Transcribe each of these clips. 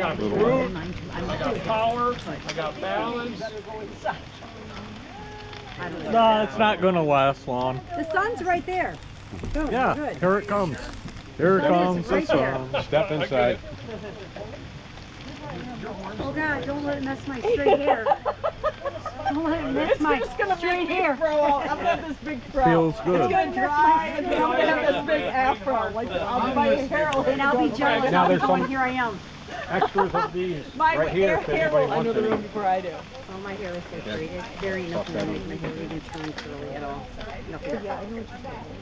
got fruit, I got power, I got balance. No, it's not going to last long. The sun's right there. Boom, Yeah, good. here it comes. Here it comes, the right there. sun. Step inside. Oh God, don't let it mess my straight hair. Don't let it mess my straight hair. I'm gonna have this big fro. Feels It's good. gonna dry, and then I'm gonna have this big afro. Like my hair will. And I'll be jealous. Now I'll be there's going, some- here I am. Extras of these My right here if hair anybody will wants enter the room it. before I do. Oh, my hair is so straight. It's very nothing to make my hair even turn curly at all. Nothing.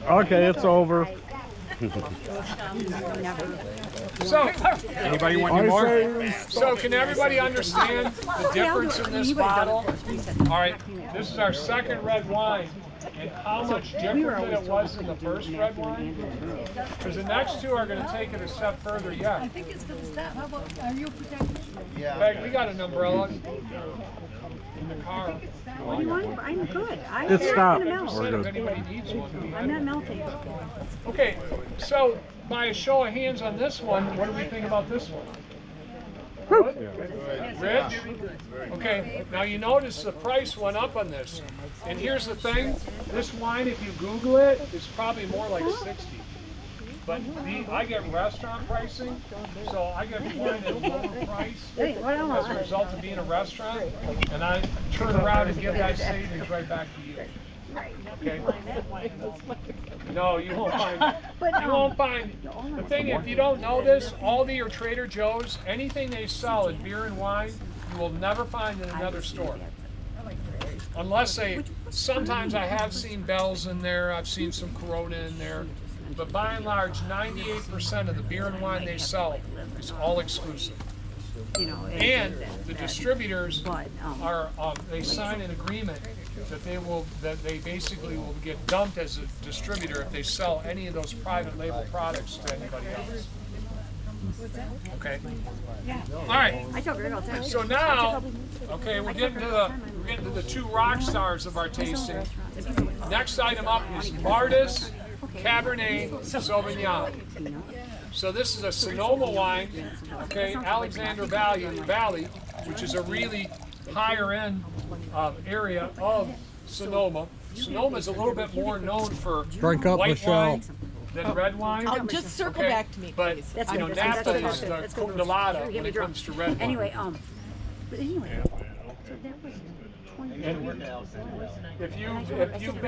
Okay, it's over. Never. So, Anybody want any I more? say so can everybody understand the difference in this bottle? All right, this is our second red wine, and how much different than it was in the first red wine? Because the next two are going to take it a step further yet. I think it's gonna stop. How about, are you protected? Peg, we got an umbrella in the car. What do you want? I'm good. I'm It not stopped. gonna melt. We're If good. anybody needs one. I'm not melting. Okay, so by a show of hands on this one, what do we think about this one? Good? Rich? Okay, now you notice the price went up on this. And here's the thing, this wine, if you Google it, is probably more like 60. But I get restaurant pricing, so I get wine at a lower price Hey, what as else? a result of being a restaurant, and I turn around and give that savings right back to you. Okay? No, you won't find. You won't find. The thing, if you don't know this, Aldi or Trader Joe's, anything they sell in beer and wine, you will never find in another store. Unless they, sometimes I have seen Bell's in there, I've seen some Corona in there, but by and large, 98% of the beer and wine they sell is all exclusive. You know, And the distributors but are, they sign an agreement that they basically will get dumped as a distributor if they sell any of those private label products to anybody else. Okay? All right. I tell Greg all the time. So now, okay, we're getting to the two rock stars of our tasting. Next item up is Mardis Cabernet Sauvignon. So this is a Sonoma wine, okay, Alexander Valley, which is a really higher end area of Sonoma. Sonoma is a little bit more known for Drink up, white Michelle. wine than red wine. Just circle Okay, back to me, but please. That's you know, good. Napa That's is good. the That's good. Colada Get when me it drunk. comes to red wine. Anyway, but anyway, so that was 20 If you've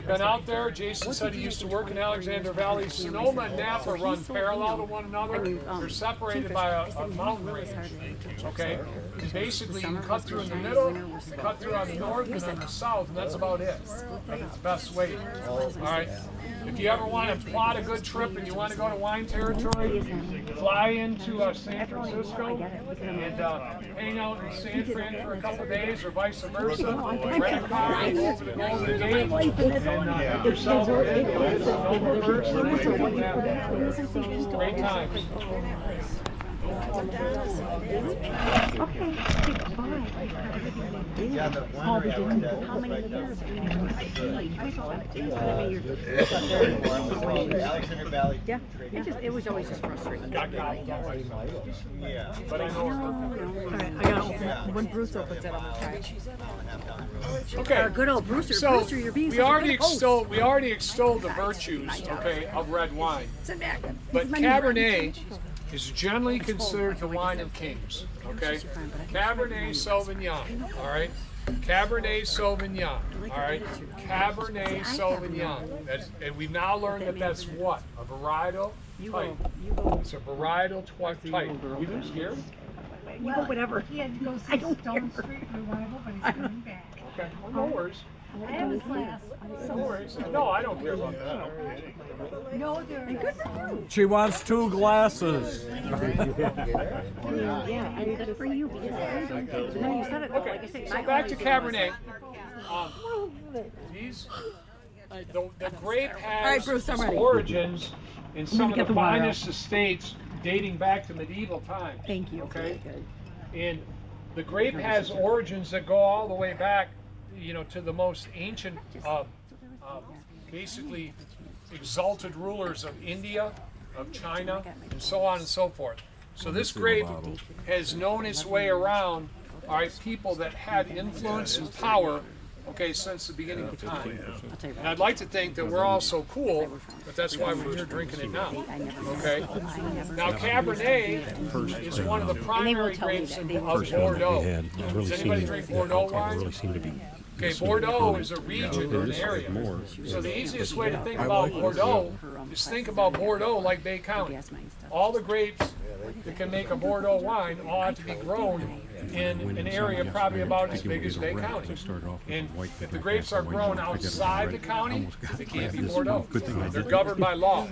been out there, Jason said he used to work in Alexander Valley. Sonoma and Napa run parallel to one another. They're separated by a mountain range. Okay, and basically you can cut through in the middle, you cut through on the north and on the south, and that's about it. That's the best way. All right. If you ever want to plot a good trip and you want to go to wine territory, fly into San Francisco and hang out in San Fran for a couple of days, or vice versa. Rent a car and go over to Golden Gate and get yourself in. Sonoma first, and then come back. Great times. Okay, bye. Yeah, the winery I worked at How was many right down years? Alexander Valley. Yeah, it was always just frustrating. Got Yeah. but I know. Alright, I gotta open it. When Bruce opens it, I'm gonna try. Okay. Our good old Brewster. So Brewster, you're being we such a already good host. extolled the virtues, okay, of red wine. Sit back. But This is my new friend. Cabernet is generally considered the wine of kings, okay? Cabernet Sauvignon, all right? Cabernet Sauvignon, all right? Cabernet Sauvignon. And we've now learned that that's what? A varietal type. It's a varietal type. You been scared? You go whatever. He had to go I see don't Stone care. Street Revival, but he's coming back. Okay, well, no worries. I have a class. No worries. No, I don't care about that. No, there. She wants 2 glasses. Yeah, and good for you. Because then you said it. Okay, Like I said, so back to Cabernet. These, the grape has All right, Bruce, I'm its ready. origins in some of get the the water out. finest estates dating back to medieval times. Thank you. Okay, and the grape has origins that go all the way back, you know, to the most ancient, basically exalted rulers of India, of China, and so on and so forth. So this grape has known its way around, all right, people that had influence and power, okay, since the beginning of time. And I'd like to think that we're all so cool, but that's why we're here drinking it now, okay? Now, Cabernet is one of the primary grapes of Bordeaux. Does anybody drink Bordeaux wine? Okay, Bordeaux is a region or an area. So the easiest way to think about Bordeaux is think about Bordeaux like Bay County. All the grapes that can make a Bordeaux wine all have to be grown in an area probably about as big as Bay County. And if the grapes are grown outside the county, they can't be Bordeaux. They're governed by law.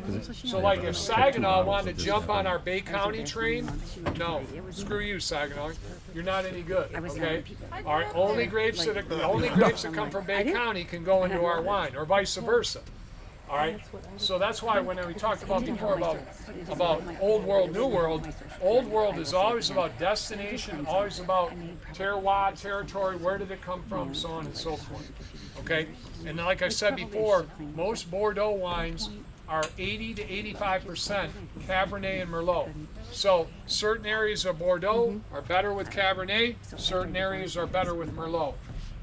So like if Saginaw wanted to jump on our Bay County train, no, screw you, Saginaw. You're not any good, okay? All right, only grapes that come from Bay County can go into our wine, or vice versa. All right, so that's why when we talked about before about old world, new world, old world is always about destination, always about terroir, territory, where did it come from, so on and so forth. Okay, and like I said before, most Bordeaux wines are 80 to 85% Cabernet and Merlot. So certain areas of Bordeaux are better with Cabernet, certain areas are better with Merlot.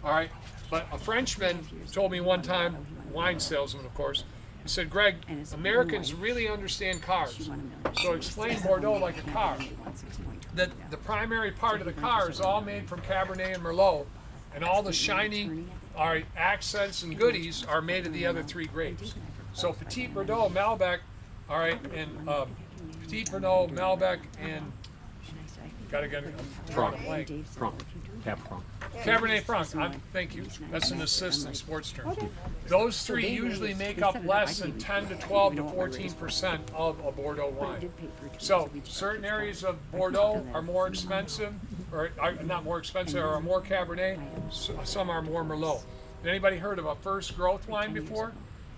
All right, but a Frenchman told me one time, wine salesman of course, he said, Greg, Americans really understand cars. So explain Bordeaux like a car. That the primary part of the car is all made from Cabernet and Merlot, and all the shiny accents and goodies are made of the other three grapes. So Petit Verdot, Malbec, all right, and Petit Verdot, Malbec, and gotta get Franc. Cabernet Franc. Thank you. That's an assistant sports term. Those three usually make up less than 10 to 12 to 14% of a Bordeaux wine. So certain areas of Bordeaux are more expensive, or are not more expensive, or are more Cabernet. Some are more Merlot. Anybody heard of a first growth wine before?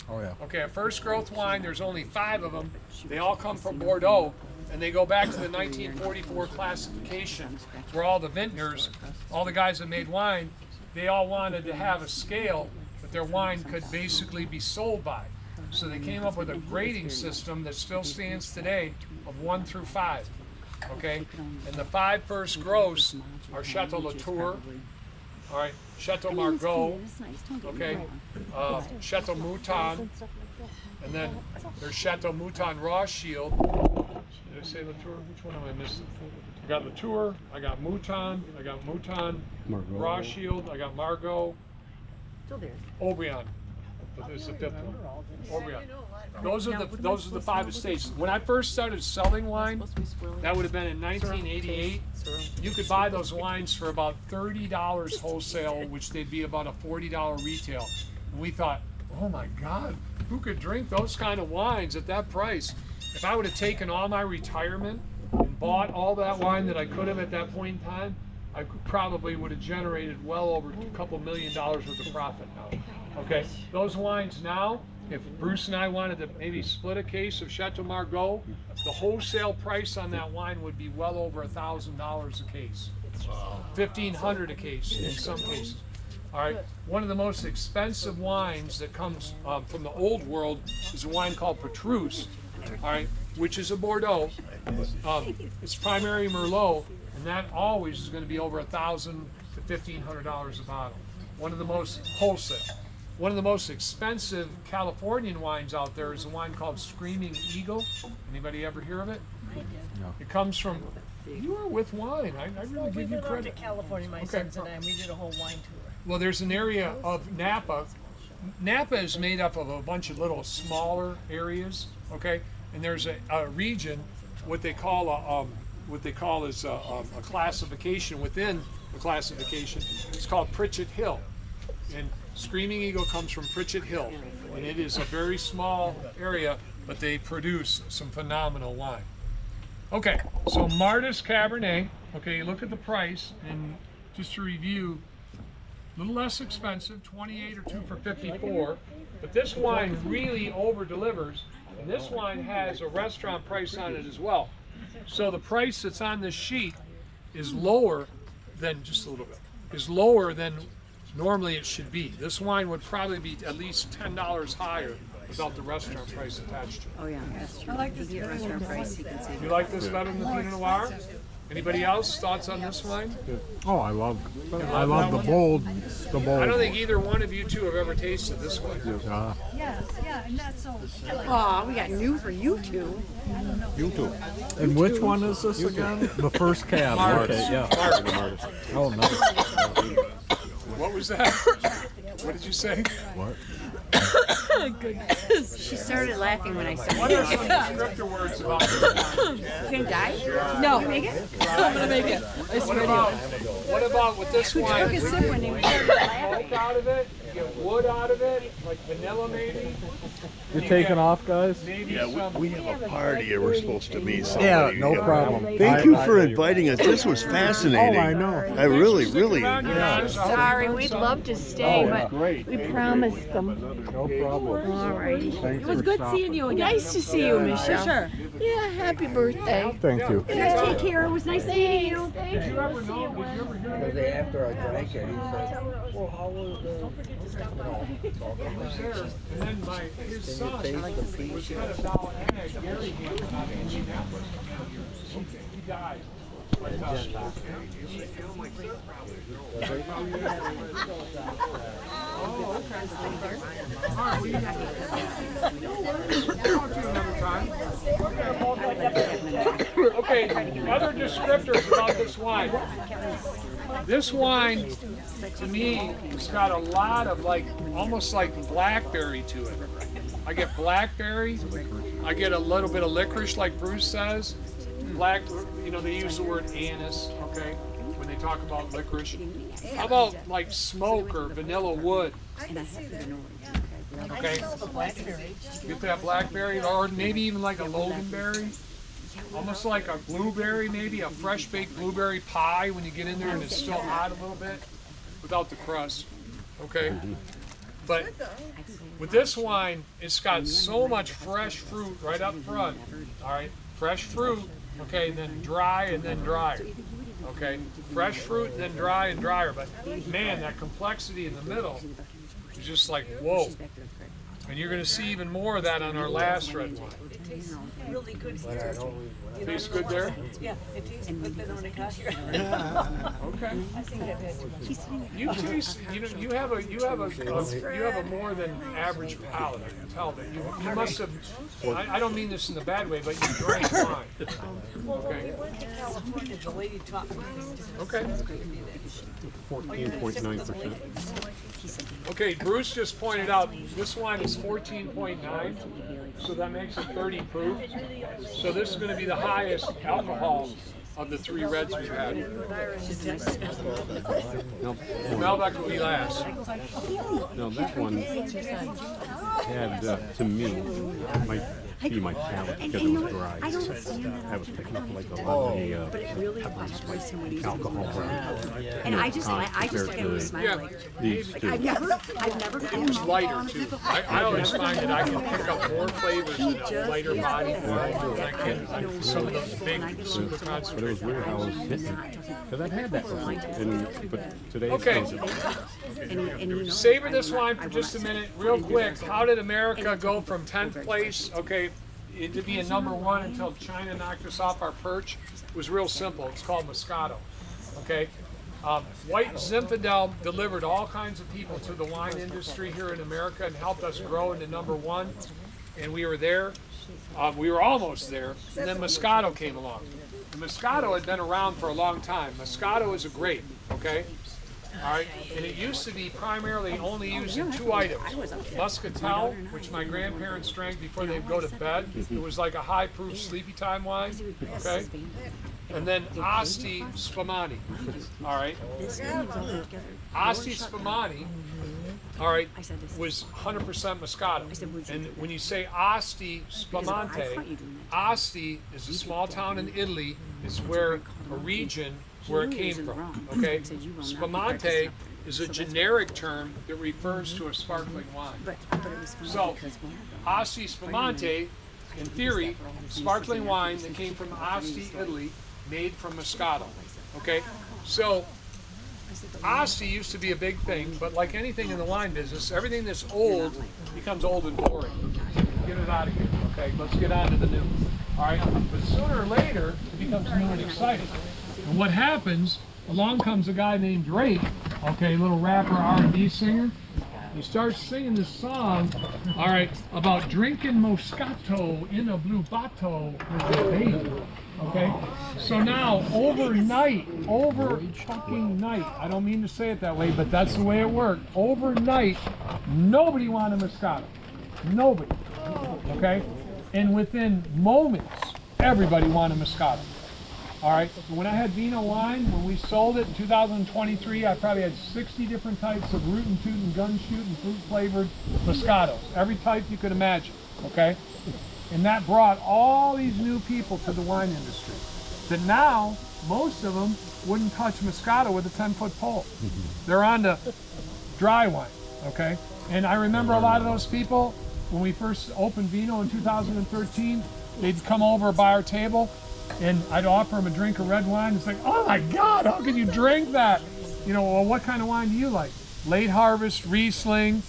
Oh yeah. Okay, a first growth wine, there's only 5 of them. They all come from Bordeaux, and they go back to the 1944 classification, where all the vintners, all the guys that made wine, they all wanted to have a scale that their wine could basically be sold by. So they came up with a grading system that still stands today of 1 through 5. Okay, and the 5 first growths are Chateau Latour, all right, Chateau Margaux, okay, Chateau Mouton, and then there's Chateau Mouton Rothschild. Did I say Latour? Which one am I missing? I got Latour, I got Mouton, Rothschild, I got Margaux, Aubryon. This is the 5th one. Aubryon. Those are the 5 estates. When I first started selling wine, that would have been in 1988. You could buy those wines for about $30 wholesale, which they'd be about a $40 retail. And we thought, oh my God, who could drink those kind of wines at that price? If I would have taken all my retirement and bought all that wine that I could have at that point in time, I probably would have generated well over a couple $1 million worth of profit now. Okay, those wines now, if Bruce and I wanted to maybe split a case of Chateau Margaux, the wholesale price on that wine would be well over $1,000 a case. $1,500 a case in some cases. All right, one of the most expensive wines that comes from the old world is a wine called Petrus, all right, which is a Bordeaux. It's primary Merlot, and that always is going to be over $1,000 to $1,500 a bottle. One of the most wholesale. One of the most expensive Californian wines out there is a wine called Screaming Eagle. Anybody ever hear of it? No. It comes from, you are with wine. I really give you credit. We went to California, my sons and I, and we did a whole wine tour. Well, there's an area of Napa. Napa is made up of a bunch of little smaller areas, okay? And there's a region, what they call a classification within the classification. It's called Pritchett Hill. And Screaming Eagle comes from Pritchett Hill, and it is a very small area, but they produce some phenomenal wine. Okay, so Martis Cabernet, okay, you look at the price, and just to review, a little less expensive, 28 or 2 for 54, but this wine really over-delivers, and this wine has a restaurant price on it as well. So the price that's on this sheet is lower than, just a little bit, is lower than normally it should be. This wine would probably be at least $10 higher without the restaurant price attached to it. Oh, yeah, that's true. I like this You get restaurant price, you can save. You like this better than the Pinot Noir? Anybody else thoughts on this wine? Oh, I love the bold. The bold. I don't think either one of you two have ever tasted this one. Yes, yeah, and that's so. Aw, we got new for you two. And which one is this again? The first cab. Martis. Okay, yeah. Martis. Oh, no. What was that? What did you say? What? She started laughing when I said, What are some descriptor words about this wine? you gonna die? No, Make it? I'm gonna make it. I swear to you. What about with this wine? Took a sip when he You started get laughing. smoke out of it, you get wood out of it, like vanilla maybe. You're taking off, guys? Maybe Yeah, some. we have a party we're supposed to meet somebody. Yeah, no problem. Thank you for inviting us. This was fascinating. Oh, I know. I really, Thanks for really. sticking around, you guys. I hope you Sorry, learned we'd something. love to stay, but Great. we promised them. No problem. All righty. Thanks It was for good stopping. seeing you again. Nice to see you, Michelle. Sure. Yeah, happy birthday. Thank you. Take care. It was nice meeting you. Did you ever know? Did you ever hear that? After I drank it, he said, well, how was He was there, and then his son was head of Dollar Ag, Gary Ham, out of Indianapolis. He died. But, oh, okay. All right, well, you got talk to you another time. Okay, other descriptors about this wine. This wine, to me, has got a lot of almost like blackberry to it. I get blackberry. I get a little bit of licorice, like Bruce says. They use the word anise, okay, when they talk about licorice. How about like smoke or vanilla wood? Okay. Get that blackberry, or maybe even like a loganberry. Almost like a blueberry, maybe a fresh baked blueberry pie when you get in there and it's still hot a little bit without the crust. Okay. But with this wine, it's got so much fresh fruit right up front. All right. Fresh fruit. Okay. Then dry and then drier. Okay. Fresh fruit and then dry and drier. But man, that complexity in the middle is just like, whoa. And you're going to see even more of that on our last red wine. It tastes really good here. Tastes good there? Yeah, it tastes good better when it got here. Okay. I think I did. You taste, you have a more than average palate. I can tell that you must have. I don't mean this in a bad way, but you drank wine. Okay. We went to California, the lady taught me. Okay. 14.9%. Okay. Bruce just pointed out this wine is 14.9, so that makes it 30 proof. So this is going to be the highest alcohol of the three reds we've had. Malbec will be last. No, that one had, to me, might be my palate because it was dry. I don't stand that I was picking up like a lot of but it really fluctuates when you alcohol. And I just look at him and smile Yeah. like, These two. I've never It was lighter too. I always find that I can pick up more flavors in a lighter body wine than I can on some of those big super But it concentrated was weird how it was hitting. Because I've had that before. But today Okay. and Savor this wine for just a minute, real quick. How did America go from 10th place, okay, to being number one until China knocked us off our perch? It was real simple. It's called Moscato, okay? White Zinfandel delivered all kinds of people to the wine industry here in America and helped us grow into number one, and we were there. We were almost there, and then Moscato came along. And Moscato had been around for a long time. Moscato is a grape, okay? All right, and it used to be primarily only used in two items. Muscatel, which my grandparents drank before they'd go to bed. It was like a high-proof sleepy time wine, okay? And then Asti Spumante, all right? Asti Spumante, all right, was 100% Moscato. And when you say Asti Spumante, Asti is a small town in Italy. It's where a region where it came from, okay? Spumante is a generic term that refers to a sparkling wine. So, Asti Spumante, in theory, sparkling wine that came from Asti, Italy, made from Moscato, okay? So, Asti used to be a big thing, but like anything in the wine business, everything that's old becomes old and boring. Get it out of here, okay? Let's get on to the new. All right, but sooner or later, it becomes new and exciting. And what happens, along comes a guy named Drake, okay, little rapper, R&B singer. He starts singing this song, all right, about drinking Moscato in a blue bato with a baby, okay? So now, overnight, I don't mean to say it that way, but that's the way it worked. Overnight, nobody wanted Moscato. Nobody, okay? And within moments, everybody wanted Moscato. All right, so when I had Vino Wine, when we sold it in 2023, I probably had 60 different types of root and toot and gun shoot and fruit flavored Moscatos. Every type you could imagine, okay? And that brought all these new people to the wine industry. That now, most of them wouldn't touch Moscato with a 10-foot pole. They're on to dry wine, okay? And I remember a lot of those people, when we first opened Vino in 2013, they'd come over by our table, and I'd offer them a drink of red wine. It's like, oh my God, how can you drink that? You know, well, what kind of wine do you like? Late harvest, Riesling,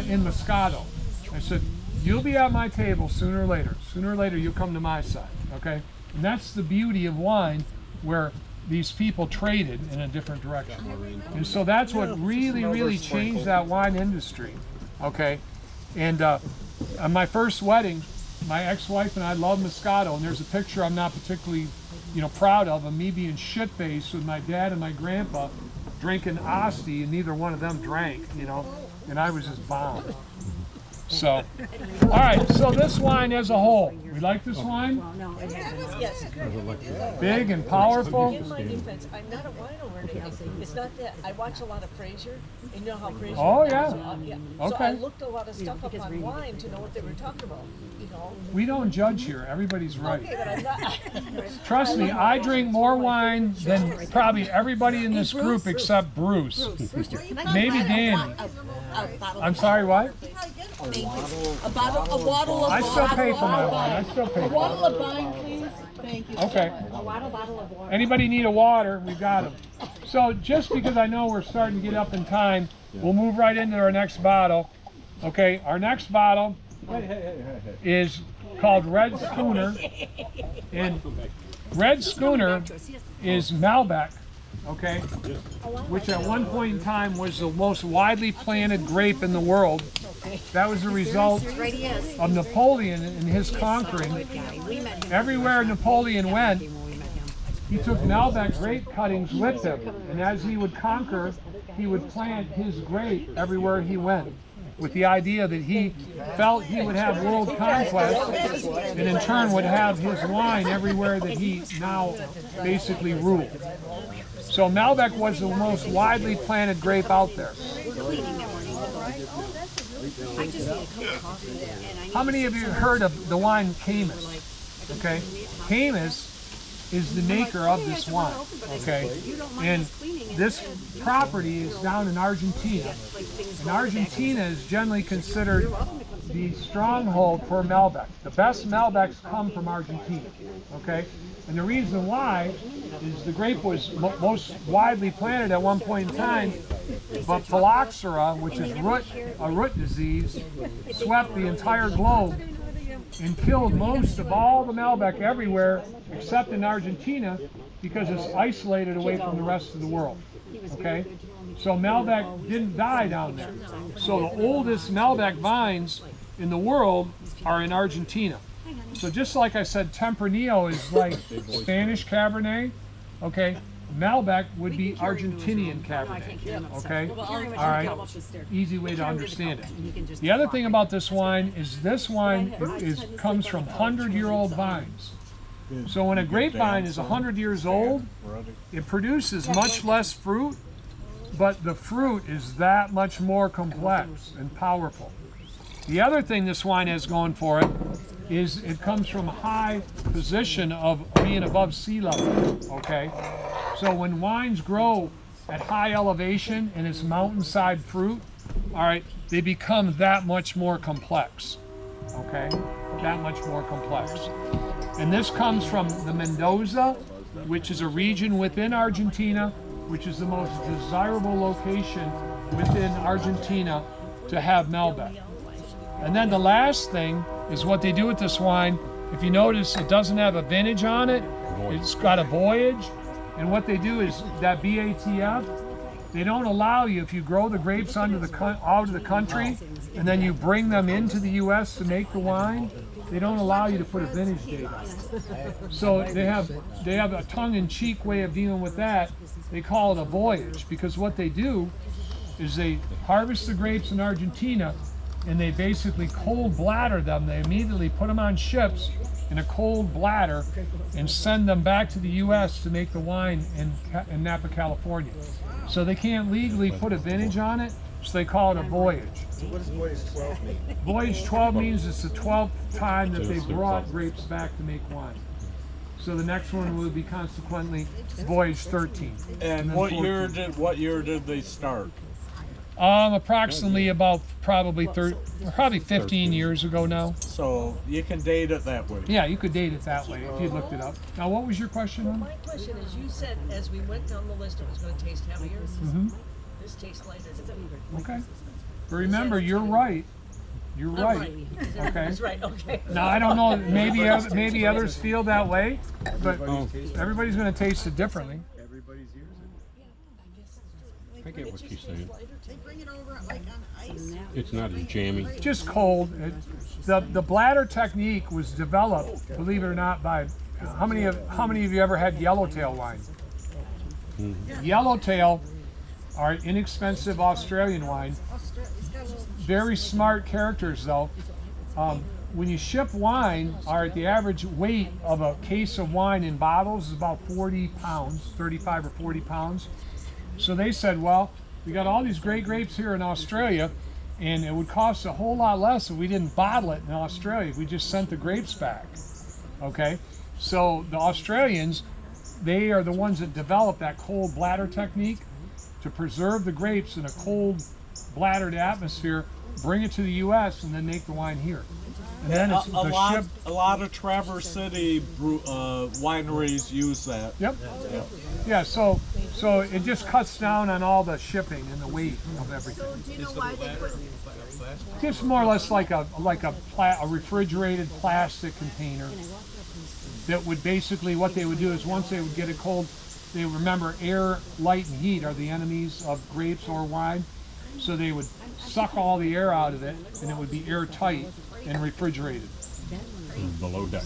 in Moscato. I said, you'll be at my table sooner or later. Sooner or later, you'll come to my side, okay? And that's the beauty of wine, where these people traded in a different direction. And so that's what really changed that wine industry, okay? And on my first wedding, my ex-wife and I love Moscato, and there's a picture I'm not particularly, proud of me being shit-faced with my dad and my grandpa drinking Asti, and neither one of them drank, and I was just bombed. So, all right, so this wine as a whole, we like this wine? Yes. Big and powerful? In my defense, I'm not a wine or anything. It's not that. I watch a lot of Fraser, and you know how Fraser. Oh, yeah. So Okay. I looked a lot of stuff up on wine to know what they were talking about. We don't judge here. Everybody's right. Okay, but I'm not. Trust me, I drink more wine than probably everybody in this group except Bruce. Maybe Danny. I'm sorry, what? A bottle of I still pay for my wine. I still pay A for bottle it. of wine, please. Thank you. Okay. A bottle of water. Anybody need a water? We've got them. So just because I know we're starting to get up in time, we'll move right into our next bottle. Okay, our next bottle is called Red Schooner. And Red Schooner is Malbec, okay, which at one point in time was the most widely planted grape in the world. That was a result of Napoleon and his conquering. Everywhere Napoleon went, he took Malbec grape cuttings with him, and as he would conquer, he would plant his grape everywhere he went, with the idea that he felt he would have world conquest, and in turn would have his wine everywhere that he now basically ruled. So Malbec was the most widely planted grape out there. How many of you heard of the wine Caymus? Okay, Caymus is the maker of this wine, okay? And this property is down in Argentina. And Argentina is generally considered the stronghold for Malbec. The best Malbecs come from Argentina, okay? And the reason why is the grape was most widely planted at one point in time, but phylloxera, which is a root disease, swept the entire globe and killed most of all the Malbec everywhere except in Argentina, because it's isolated away from the rest of the world, okay? So Malbec didn't die down there. So the oldest Malbec vines in the world are in Argentina. So just like I said, Tempranillo is like Spanish Cabernet, okay? Malbec would be Argentinian Cabernet, okay? All right, easy way to understand it. The other thing about this wine is comes from 100-year-old vines. So when a grapevine is 100 years old, it produces much less fruit, but the fruit is that much more complex and powerful. The other thing this wine has going for it is it comes from a high position of being above sea level, okay? So when wines grow at high elevation and it's mountainside fruit, all right, they become that much more complex, okay? That much more complex. And this comes from the Mendoza, which is a region within Argentina, which is the most desirable location within Argentina to have Malbec. And then the last thing is what they do with this wine. If you notice, it doesn't have a vintage on it. It's got a voyage. And what they do is that BATF, they don't allow you, if you grow the grapes out of the country and then you bring them into the U.S. to make the wine, they don't allow you to put a vintage date on it. So they have a tongue-in-cheek way of dealing with that. They call it a voyage, because what they do is they harvest the grapes in Argentina and they basically cold bladder them. They immediately put them on ships in a cold bladder and send them back to the U.S. to make the wine in Napa, California. So they can't legally put a vintage on it, so they call it a voyage. What does voyage 12 mean? Voyage 12 means it's the 12th time that they brought grapes back to make wine. So the next one will be consequently voyage 13. And then what 14. year did they start? Approximately about probably 15 years ago now. So you can date it that way. Yeah, you could date it that way if you looked it up. Now, what was your question on? My question is, you said as we went down the list, it was going to taste heavier. Mm-hmm. This tastes lighter to me. Okay. But remember, you're right. You're I'm right. right. Okay. That's right. Okay. Now, I don't know. Maybe others feel that way, but everybody's going to taste it differently. Everybody's using it. I get what she's saying. They bring it over like on ice. It's not as jammy. Just cold. The bladder technique was developed, believe it or not, by how many of you ever had yellowtail wine? Yellowtail are inexpensive Australian wine. Very smart characters though. When you ship wine, the average weight of a case of wine in bottles is about 40 pounds, 35 or 40 pounds. So they said, well, we got all these great grapes here in Australia, and it would cost a whole lot less if we didn't bottle it in Australia. We just sent the grapes back. Okay? So the Australians, they are the ones that developed that cold bladder technique to preserve the grapes in a cold bladdered atmosphere, bring it to the U.S., and then make the wine here. And then it's A lot of Traverse City wineries use that. Yep. Yeah, so it just cuts down on all the shipping and the weight of everything. So do you know why they put? Just more or less like a refrigerated plastic container that would basically, what they would do is once they would get it cold, they remember air, light, and heat are the enemies of grapes or wine. So they would suck all the air out of it, and it would be airtight and refrigerated. Below deck.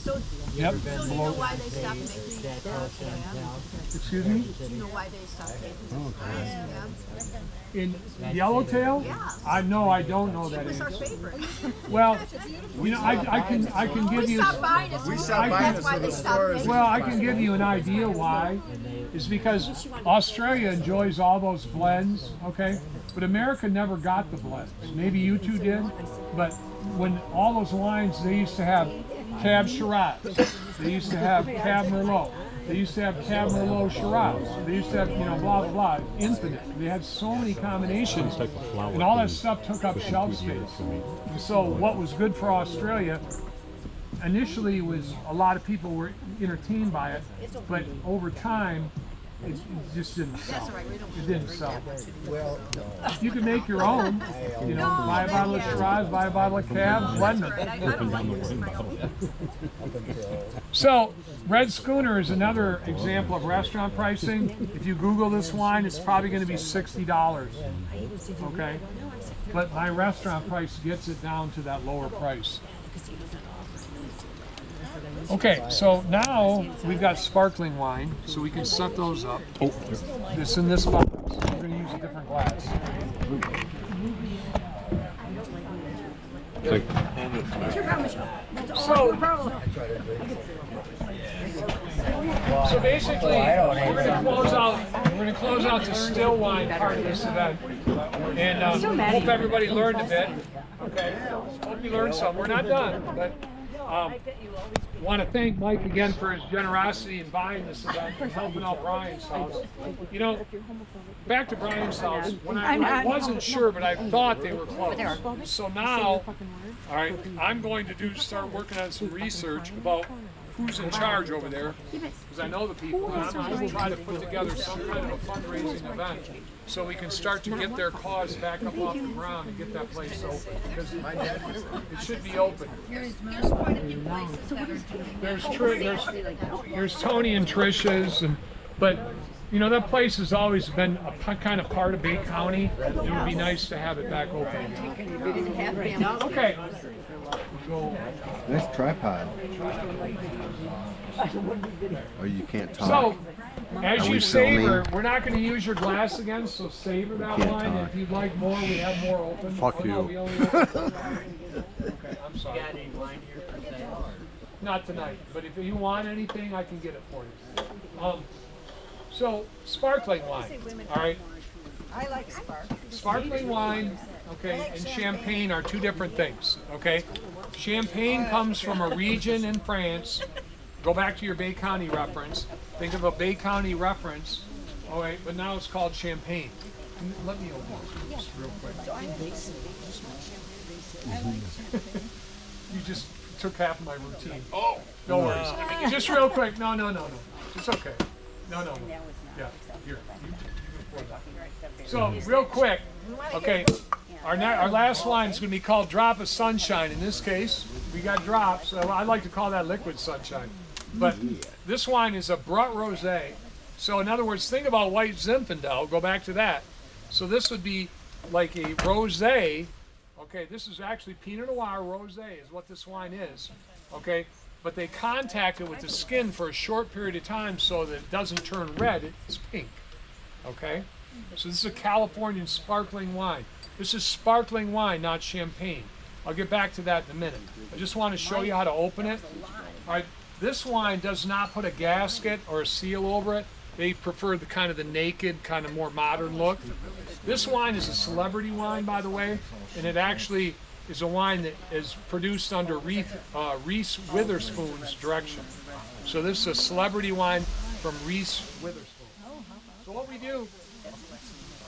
Yep. So do you know why they stopped making that? Excuse me? Do you know why they stopped making that? In Yellowtail? Yeah. I don't know that It was our answer. favorite. Well, you know, I can give We you. stopped buying it. We stopped buying That's it, why so they the stopped stores- making Well, I can give you an idea why. Is because Australia enjoys all those blends, okay? But America never got the blends. Maybe you two did, but when all those wines, they used to have Cab Shiraz, they used to have Cab Merlot, they used to have Cab Merlot Shiraz, they used to have, blah, blah, blah, infinite. They had so many combinations, Type of flower and all that thing stuff took up within shelf 2 space. years for me. And so what was good for Australia initially was a lot of people were entertained by it, but over time, it just didn't sell. It didn't sell. Well, You can make your own, buy a bottle of Shiraz, buy a bottle of Cab, blend them. I don't like using my own. So, Red Schooner is another example of restaurant pricing. If you Google this wine, it's probably going to be $60. Okay? But my restaurant price gets it down to that lower price. Okay, so now we've got sparkling wine, so we can set those up. This in this box. We're going to use a different glass. So basically, we're going to close out the still wine part of this event, and hope everybody learned a bit. Okay, hope you learned some. We're not done, but want to thank Mike again for his generosity in buying this event and helping out Brian's house. Back to Brian's house, when I wasn't sure, but I thought they were closed. So now, all right, I'm going to start working on some research about who's in charge over there, because I know the people, and I'm going to try to put together some kind of a fundraising event so we can start to get their cause back up off the ground and get that place open, because it should be open. There's quite a few places that are doing that. There's Tony and Tricia's, but you know, that place has always been a kind of part of Bay County. It would be nice to have it back open again. Okay. Go. Nice tripod. Oh, you can't talk. So, as you we savor, filming? we're not going to use your glass again, so savor that Can't wine. talk. If you'd like more, we have more open. Fuck Oh, no, you. we only open- Okay, I'm sorry. Not tonight, but if you want anything, I can get it for you. So, sparkling wine, all right? I like Spark. Sparkling wine, okay, and champagne are two different things, okay? Champagne comes from a region in France. Go back to your Bay County reference. Think of a Bay County reference. All right, but now it's called champagne. Let me open this real quick. You just took half of my routine. Oh, no worries. Just real quick. No. It's okay. No. Yeah, here. You can pour that. So, real quick. Okay, our last line is going to be called Drop of Sunshine. In this case, we got drops. So I like to call that liquid sunshine. But this wine is a Brut Rosé. So in other words, think about white Zinfandel. Go back to that. So this would be like a rosé. Okay, this is actually Pinot Noir Rosé is what this wine is. Okay, but they contact it with the skin for a short period of time so that it doesn't turn red. It's pink. Okay, so this is a Californian sparkling wine. This is sparkling wine, not champagne. I'll get back to that in a minute. I just want to show you how to open it. All right, this wine does not put a gasket or a seal over it. They prefer the kind of the naked, kind of more modern look. This wine is a celebrity wine, by the way, and it actually is a wine that is produced under Reese Witherspoon's direction. So this is a celebrity wine from Reese Witherspoon. So what we do,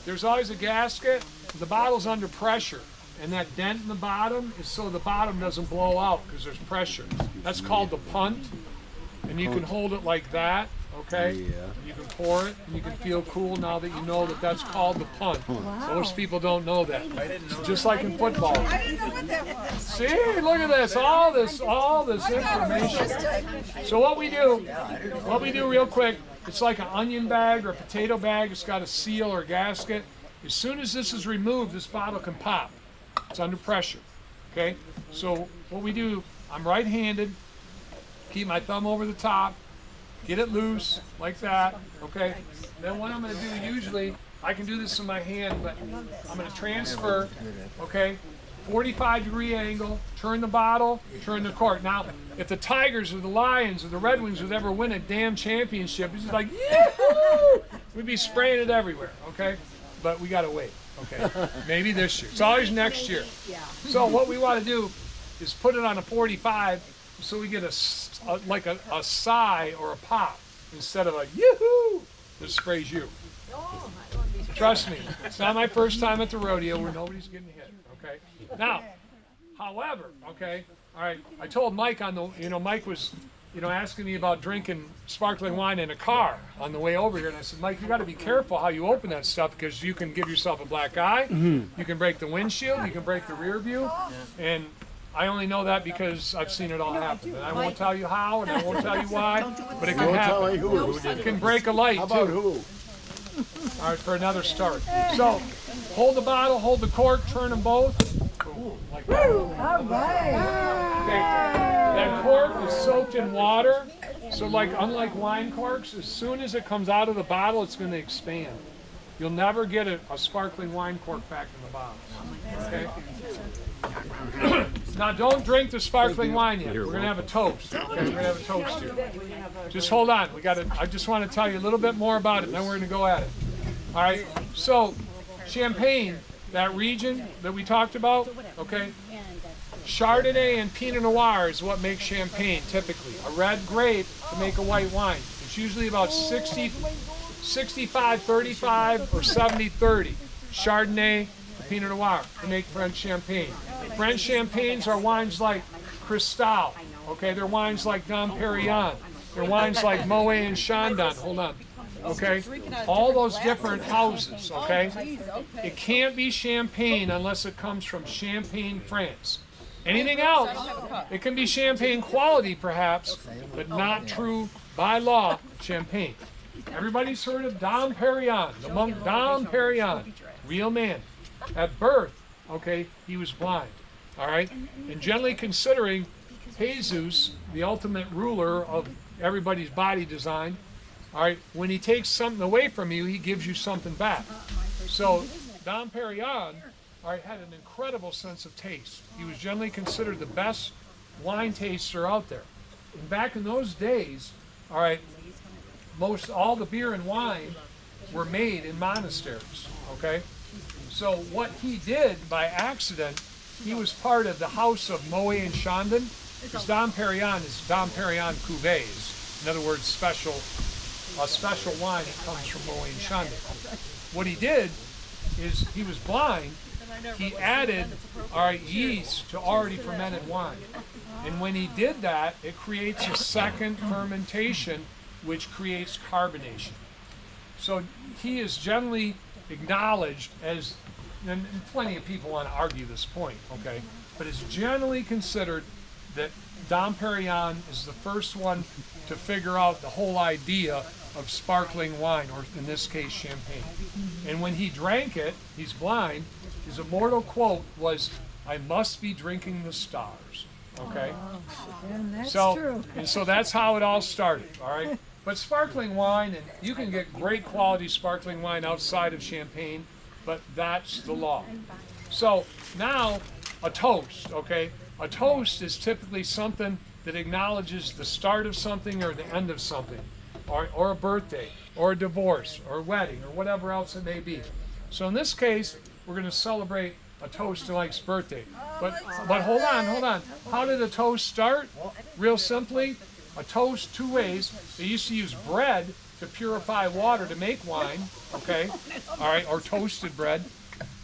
there's always a gasket. The bottle's under pressure, and that dent in the bottom is so the bottom doesn't blow out because there's pressure. That's called the punt, and you can hold it like that, okay? You can pour it, and you can feel cool now that you know that that's called the punt. Most people don't know that. It's just like in football. I didn't know what that was. See, look at this, all this information. So what we do real quick, it's like an onion bag or a potato bag. It's got a seal or gasket. As soon as this is removed, this bottle can pop. It's under pressure, okay? So what we do, I'm right-handed, keep my thumb over the top, get it loose, like that, okay? Then what I'm gonna do usually, I can do this in my hand, but I'm gonna transfer, okay? 45-degree angle, turn the bottle, turn the cork. Now, if the Tigers or the Lions or the Red Wings would ever win a damn championship, it's just like, yee-hoo! We'd be spraying it everywhere, okay? But we gotta wait, okay? Maybe this year. It's always next year. So what we wanna do is put it on a 45 so we get a sigh or a pop instead of a yoo-hoo that sprays you. Trust me, it's not my first time at the rodeo where nobody's getting hit, okay? Now, however, okay, all right, I told Mike Mike was, asking me about drinking sparkling wine in a car on the way over here, and I said, Mike, you got to be careful how you open that stuff because you can give yourself a black eye, you can break the windshield, you can break the rear view, and I only know that because I've seen it all happen. And I won't tell you how, and I won't tell you why, but it can happen. It can break a light, too. All right, for another start. So, hold the bottle, hold the cork, turn them both. Boom, like that. Okay. That cork is soaked in water, so unlike wine corks, as soon as it comes out of the bottle, it's going to expand. You'll never get a sparkling wine cork back in the bottle. Okay? Now, don't drink the sparkling wine yet. We're going to have a toast. Okay, we're going to have a toast here. Just hold on. I just want to tell you a little bit more about it, then we're going to go at it. All right? So, Champagne, that region that we talked about, okay? Chardonnay and Pinot Noir is what makes Champagne, typically. A red grape to make a white wine. It's usually about 65-35 or 70-30. Chardonnay to Pinot Noir to make French Champagne. French Champagnes are wines like Cristal, Okay, they're wines like Dom Perignon. They're wines like Moet and Chandon. Hold on. Okay, all those different houses. Okay, it can't be Champagne unless it comes from Champagne, France. Anything else, it can be Champagne quality perhaps, but not true by law Champagne. Everybody's heard of Dom Perignon, the monk Dom Perignon, real man. At birth, okay, he was blind. All right, and generally considering Jesus, the ultimate ruler of everybody's body design, all right, when he takes something away from you, he gives you something back. So Dom Perignon, all right, had an incredible sense of taste. He was generally considered the best wine taster out there. And back in those days, all right, all the beer and wine were made in monasteries, okay? So what he did by accident, he was part of the house of Moet and Chandon, because Dom Perignon is Dom Perignon Cuvées. In other words, a special wine that comes from Moet and Chandon. What he did is he was blind. He added yeast to already fermented wine. And when he did that, it creates a second fermentation, which creates carbonation. So he is generally acknowledged as, and plenty of people want to argue this point, okay, but it's generally considered that Dom Perignon is the first one to figure out the whole idea of sparkling wine, or in this case, champagne. And when he drank it, he's blind, his immortal quote was, "I must be drinking the stars." Okay? And that's So, true. and so that's how it all started, all right? But sparkling wine, and you can get great quality sparkling wine outside of Champagne, but that's the law. So now, a toast, okay? A toast is typically something that acknowledges the start of something or the end of something, or a birthday, or a divorce, or a wedding, or whatever else it may be. So in this case, we're going to celebrate a toast to Mike's birthday. But hold on. How did a toast start? Real simply, a toast two ways. They used to use bread to purify water to make wine, okay? All right, or toasted bread.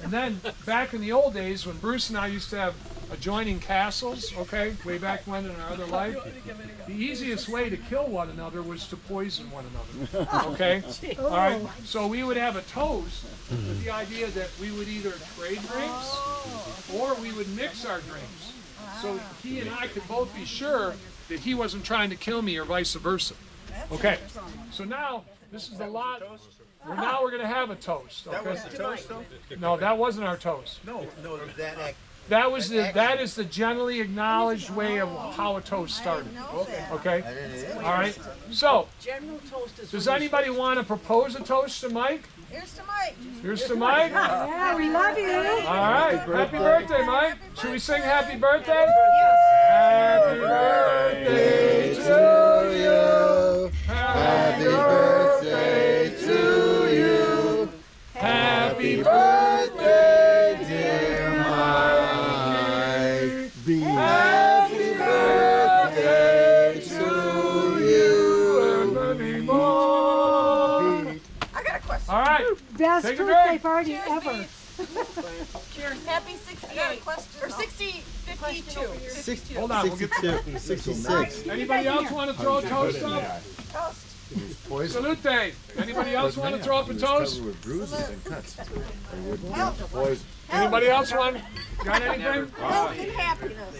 And then back in the old days when Bruce and I used to have adjoining castles, okay, way back when in our other life, the easiest way to kill one another was to poison one another, okay? All right, so we would have a toast with the idea that we would either trade drinks or we would mix our drinks. So he and I could both be sure that he wasn't trying to kill me or vice versa. Okay, so now this is a lot. Now we're going to have a toast. Okay? That was the toast, though? No, that wasn't our toast. No, that That is the generally acknowledged way of how a toast started. Okay? All right. So, General toast is does anybody want to propose a toast to Mike? Here's to Mike. Here's to Mike. All Yeah, we love you. right. Happy birthday, Mike. Should we sing happy birthday? Yes. Happy birthday to you. Happy birthday to you. Happy birthday, dear Mike. Happy birthday to you and many more. I got a question. All right. Best Take a birthday drink. party ever. Happy 68 or 52. 60, Hold on, we'll get 62, 66. Anybody else want to throw a toast up? Toast. Salute. Anybody else want to throw up a toast? With bruises and cuts. Anybody else want? Got anything? Health and happiness.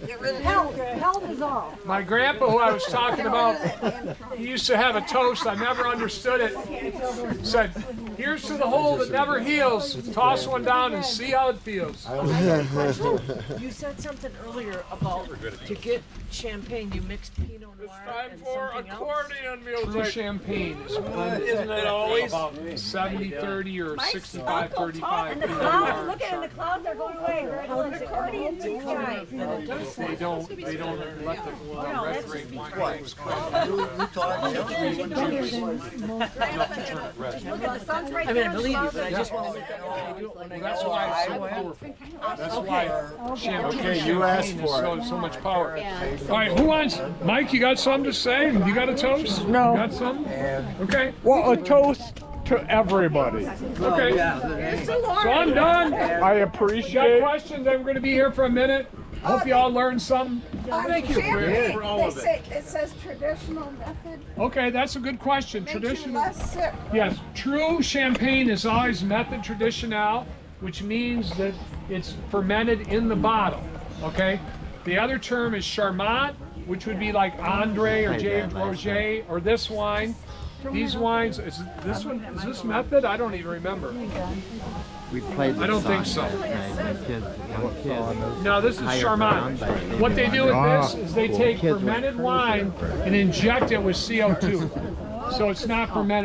Get rid of Health, health is all. My grandpa, who I was talking about, he used to have a toast. I never understood it. Said, "Here's to the hole that never heals. Toss one down and see how it feels." You said something earlier about to get champagne, you mixed Pinot Noir and something else. True champagne is isn't it always about 70-30 or 65-35. Look at it, the clouds are going away. Accordion tea time. They don't let the red grape wine was I mean, I believe you, but I just want to make that know. Do it when I That's go. why it's so powerful. That's why champagne you asked is so much power. All right, who wants? Mike, you got something to say? You got a toast? No. You got something? Okay. Well, a toast to everybody. Okay. So I'm done. I You got appreciate. questions? I'm going to be here for a minute. Hope you all learned some. Thank you for all of it. It says traditional method. Okay, that's a good question. Makes you Traditional. less sick. Yes, true champagne is always method traditional, which means that it's fermented in the bottle. Okay. The other term is Charmat, which would be like Andre or James Roget or this wine. These wines, is this one? Is this method? I don't even remember. We played the I don't think song so. last night. My kids, one kid. No, this is Higher Charmat. ground by What they do with this is they take Kids went fermented crazy wine over it. and inject it with CO2. So it's not fermented